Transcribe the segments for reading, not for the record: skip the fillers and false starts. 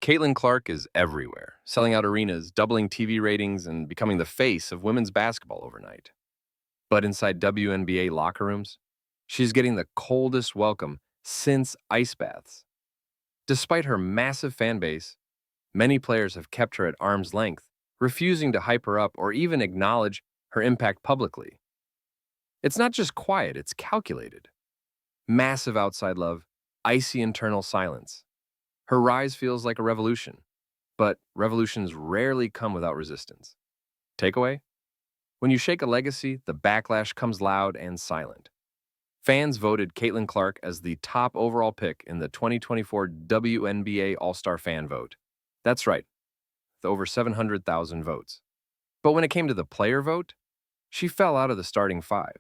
Caitlin Clark is everywhere, selling out arenas, doubling TV ratings, and becoming the face of women's basketball overnight. But inside WNBA locker rooms, she's getting the coldest welcome since ice baths. Despite her massive fan base, many players have kept her at arm's length, refusing to hype her up or even acknowledge her impact publicly. It's not just quiet, it's calculated. Massive outside love, icy internal silence. Her rise feels like a revolution, but revolutions rarely come without resistance. Takeaway? When you shake a legacy, the backlash comes loud and silent. Fans voted Caitlin Clark as the top overall pick in the 2024 WNBA All-Star fan vote. That's right, with over 700,000 votes. But when it came to the player vote, she fell out of the starting five.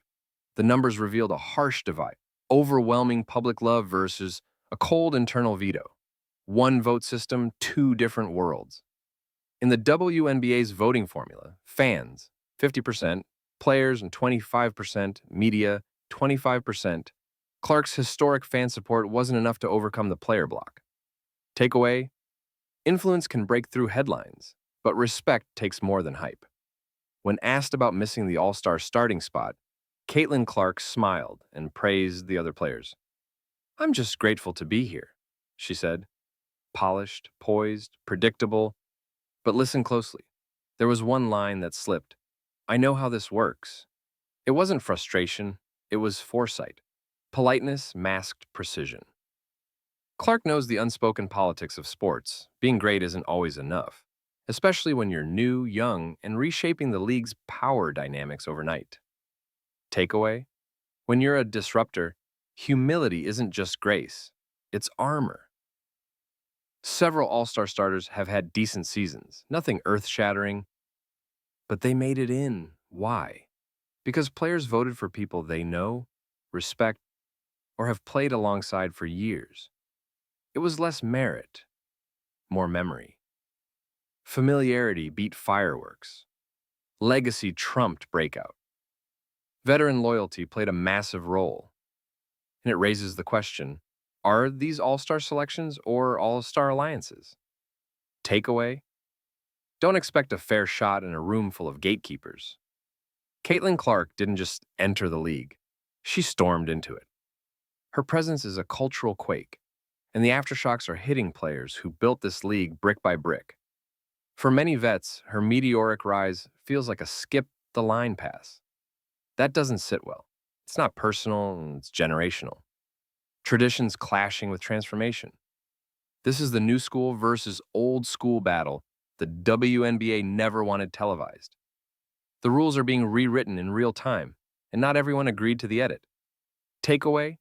The numbers revealed a harsh divide, overwhelming public love versus a cold internal veto. One vote system, two different worlds. In the WNBA's voting formula, fans, 50%, players and 25%, media, 25%, Clark's historic fan support wasn't enough to overcome the player block. Takeaway? Influence can break through headlines, but respect takes more than hype. When asked about missing the All-Star starting spot, Caitlin Clark smiled and praised the other players. "I'm just grateful to be here," she said. Polished, poised, predictable. But listen closely. There was one line that slipped. "I know how this works." It wasn't frustration, it was foresight. Politeness masked precision. Clark knows the unspoken politics of sports. Being great isn't always enough, especially when you're new, young, and reshaping the league's power dynamics overnight. Takeaway? When you're a disruptor, humility isn't just grace, it's armor. Several All-Star starters have had decent seasons, nothing earth-shattering, but they made it in. Why? Because players voted for people they know, respect, or have played alongside for years. It was less merit, more memory. Familiarity beat fireworks. Legacy trumped breakout. Veteran loyalty played a massive role. And it raises the question, are these all-star selections or all-star alliances? Takeaway? Don't expect a fair shot in a room full of gatekeepers. Caitlin Clark didn't just enter the league. She stormed into it. Her presence is a cultural quake, and the aftershocks are hitting players who built this league brick by brick. For many vets, her meteoric rise feels like a skip-the-line pass. That doesn't sit well. It's not personal, and it's generational. Traditions clashing with transformation. This is the new school versus old school battle the WNBA never wanted televised. The rules are being rewritten in real time, and not everyone agreed to the edit. Takeaway?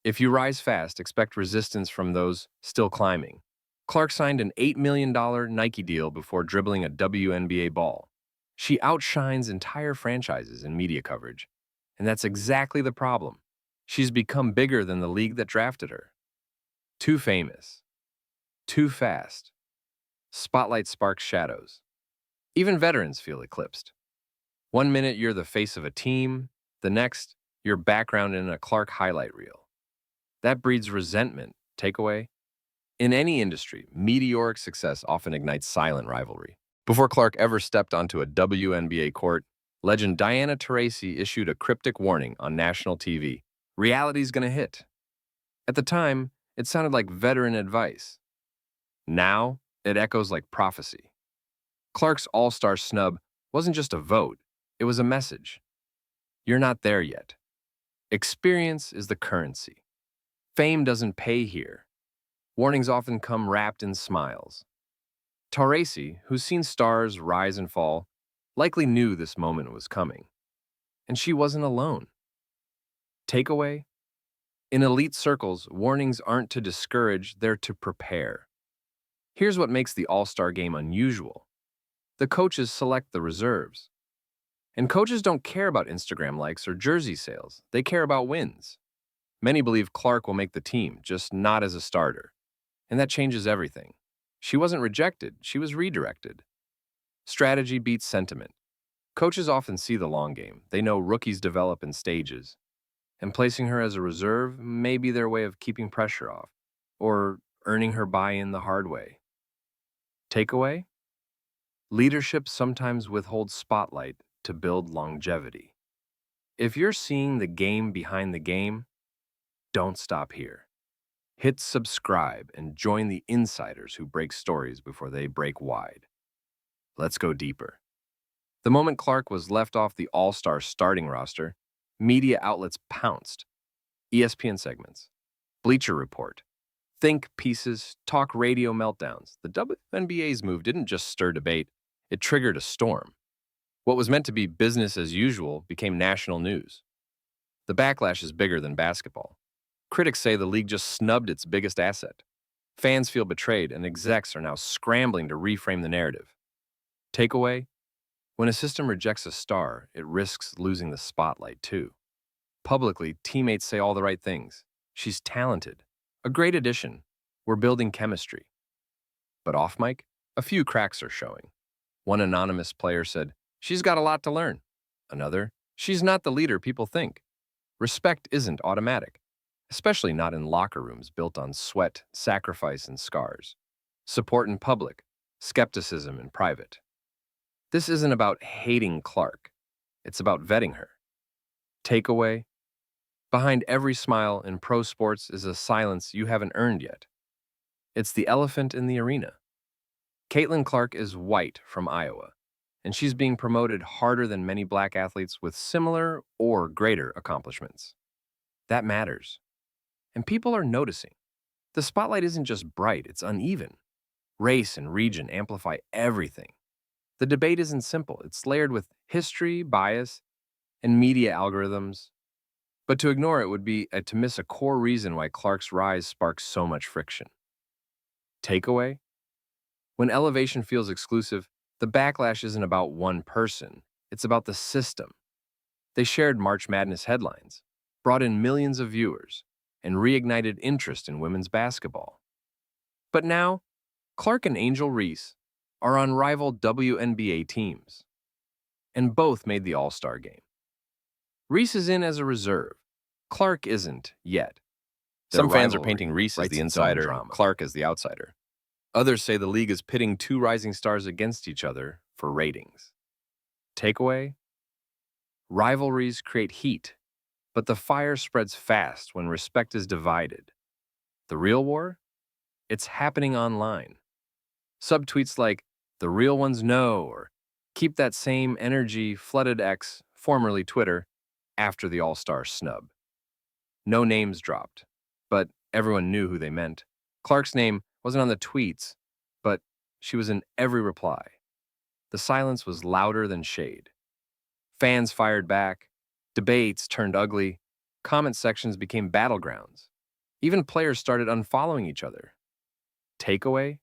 If you rise fast, expect resistance from those still climbing. Clark signed an $8 million Nike deal before dribbling a WNBA ball. She outshines entire franchises in media coverage, and that's exactly the problem. She's become bigger than the league that drafted her. Too famous. Too fast. Spotlight sparks shadows. Even veterans feel eclipsed. One minute you're the face of a team, the next, you're background in a Clark highlight reel. That breeds resentment. Takeaway? In any industry, meteoric success often ignites silent rivalry. Before Clark ever stepped onto a WNBA court, legend Diana Taurasi issued a cryptic warning on national TV. Reality's gonna hit. At the time, it sounded like veteran advice. Now, it echoes like prophecy. Clark's All-Star snub wasn't just a vote, it was a message. You're not there yet. Experience is the currency. Fame doesn't pay here. Warnings often come wrapped in smiles. Taurasi, who's seen stars rise and fall, likely knew this moment was coming. And she wasn't alone. Takeaway? In elite circles, warnings aren't to discourage, they're to prepare. Here's what makes the All-Star game unusual. The coaches select the reserves. And coaches don't care about Instagram likes or jersey sales. They care about wins. Many believe Clark will make the team, just not as a starter. And that changes everything. She wasn't rejected, she was redirected. Strategy beats sentiment. Coaches often see the long game. They know rookies develop in stages. And placing her as a reserve may be their way of keeping pressure off, or earning her buy-in the hard way. Takeaway? Leadership sometimes withholds spotlight to build longevity. If you're seeing the game behind the game, don't stop here. Hit subscribe and join the insiders who break stories before they break wide. Let's go deeper. The moment Clark was left off the All-Star starting roster, media outlets pounced. ESPN segments, Bleacher Report, think pieces, talk radio meltdowns. The WNBA's move didn't just stir debate, it triggered a storm. What was meant to be business as usual became national news. The backlash is bigger than basketball. Critics say the league just snubbed its biggest asset. Fans feel betrayed, and execs are now scrambling to reframe the narrative. Takeaway? When a system rejects a star, it risks losing the spotlight too. Publicly, teammates say all the right things. She's talented. A great addition. We're building chemistry. But off mic, a few cracks are showing. One anonymous player said, "She's got a lot to learn." Another, "She's not the leader people think." Respect isn't automatic, especially not in locker rooms built on sweat, sacrifice, and scars. Support in public, skepticism in private. This isn't about hating Clark. It's about vetting her. Takeaway? Behind every smile in pro sports is a silence you haven't earned yet. It's the elephant in the arena. Caitlin Clark is white from Iowa, and she's being promoted harder than many black athletes with similar or greater accomplishments. That matters. And people are noticing. The spotlight isn't just bright, it's uneven. Race and region amplify everything. The debate isn't simple, it's layered with history, bias, and media algorithms. But to ignore it would be to miss a core reason why Clark's rise sparks so much friction. Takeaway? When elevation feels exclusive, the backlash isn't about one person, it's about the system. They shared March Madness headlines, brought in millions of viewers, and reignited interest in women's basketball. But now, Clark and Angel Reese are on rival WNBA teams, and both made the All-Star game. Reese is in as a reserve. Clark isn't yet. Some fans are painting Reese as the insider, Clark as the outsider. Others say the league is pitting two rising stars against each other for ratings. Takeaway? Rivalries create heat, but the fire spreads fast when respect is divided. The real war? It's happening online. Subtweets like, "The real ones know," or "Keep that same energy" flooded X, formerly Twitter, after the All-Star snub. No names dropped, but everyone knew who they meant. Clark's name wasn't on the tweets, but she was in every reply. The silence was louder than shade. Fans fired back, debates turned ugly, comment sections became battlegrounds. Even players started unfollowing each other. Takeaway?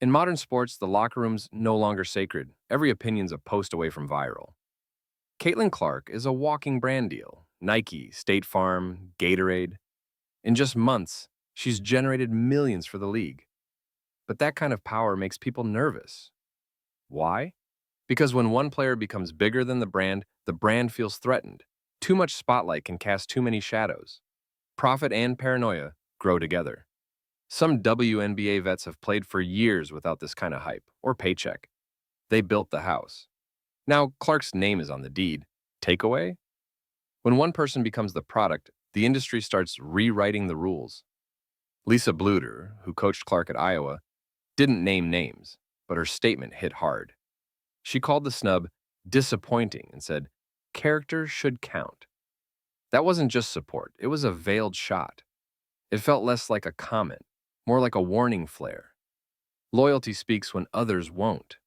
In modern sports, the locker room's no longer sacred. Every opinion's a post away from viral. Caitlin Clark is a walking brand deal. Nike, State Farm, Gatorade. In just months, she's generated millions for the league. But that kind of power makes people nervous. Why? Because when one player becomes bigger than the brand feels threatened. Too much spotlight can cast too many shadows. Profit and paranoia grow together. Some WNBA vets have played for years without this kind of hype or paycheck. They built the house. Now Clark's name is on the deed. Takeaway? When one person becomes the product, the industry starts rewriting the rules. Lisa Bluter, who coached Clark at Iowa, didn't name names, but her statement hit hard. She called the snub disappointing and said, "Character should count." That wasn't just support, it was a veiled shot. It felt less like a comment, more like a warning flare. Loyalty speaks when others won't.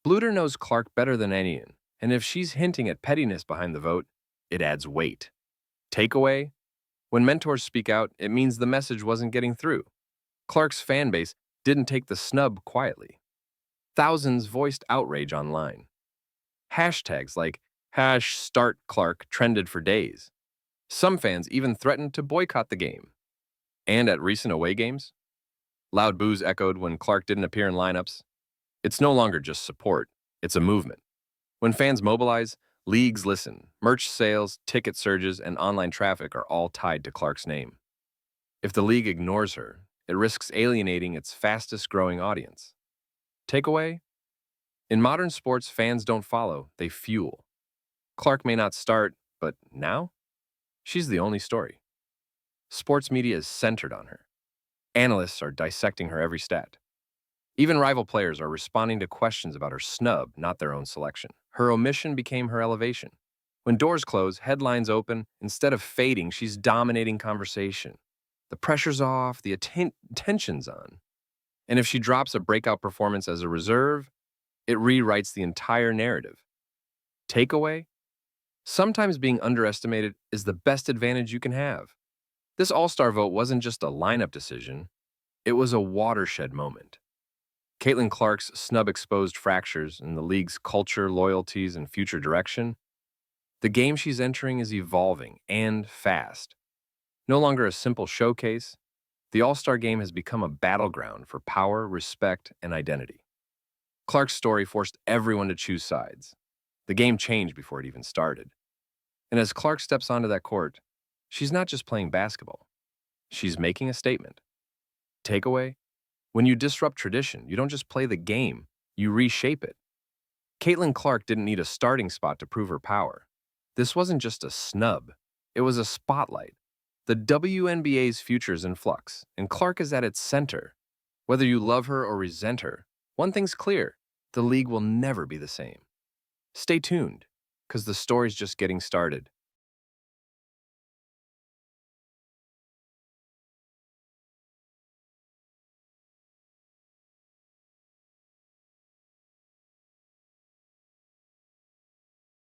Bluter knows Clark better than anyone, and if she's hinting at pettiness behind the vote, it adds weight. Takeaway? When mentors speak out, it means the message wasn't getting through. Clark's fan base didn't take the snub quietly. Thousands voiced outrage online. Hashtags like #StartClark trended for days. Some fans even threatened to boycott the game. And at recent away games, loud boos echoed when Clark didn't appear in lineups. It's no longer just support, it's a movement. When fans mobilize, leagues listen. Merch sales, ticket surges, and online traffic are all tied to Clark's name. If the league ignores her, it risks alienating its fastest-growing audience. Takeaway? In modern sports, fans don't follow, they fuel. Clark may not start, but now? She's the only story. Sports media is centered on her. Analysts are dissecting her every stat. Even rival players are responding to questions about her snub, not their own selection. Her omission became her elevation. When doors close, headlines open. Instead of fading, she's dominating conversation. The pressure's off, the tension's on. And if she drops a breakout performance as a reserve, it rewrites the entire narrative. Takeaway? Sometimes being underestimated is the best advantage you can have. This All-Star vote wasn't just a lineup decision, it was a watershed moment. Caitlin Clark's snub exposed fractures in the league's culture, loyalties, and future direction. The game she's entering is evolving and fast. No longer a simple showcase, the All-Star game has become a battleground for power, respect, and identity. Clark's story forced everyone to choose sides. The game changed before it even started. And as Clark steps onto that court, she's not just playing basketball. She's making a statement. Takeaway? When you disrupt tradition, you don't just play the game, you reshape it. Caitlin Clark didn't need a starting spot to prove her power. This wasn't just a snub, it was a spotlight. The WNBA's future is in flux, and Clark is at its center. Whether you love her or resent her, one thing's clear, the league will never be the same. Stay tuned, because the story's just getting started.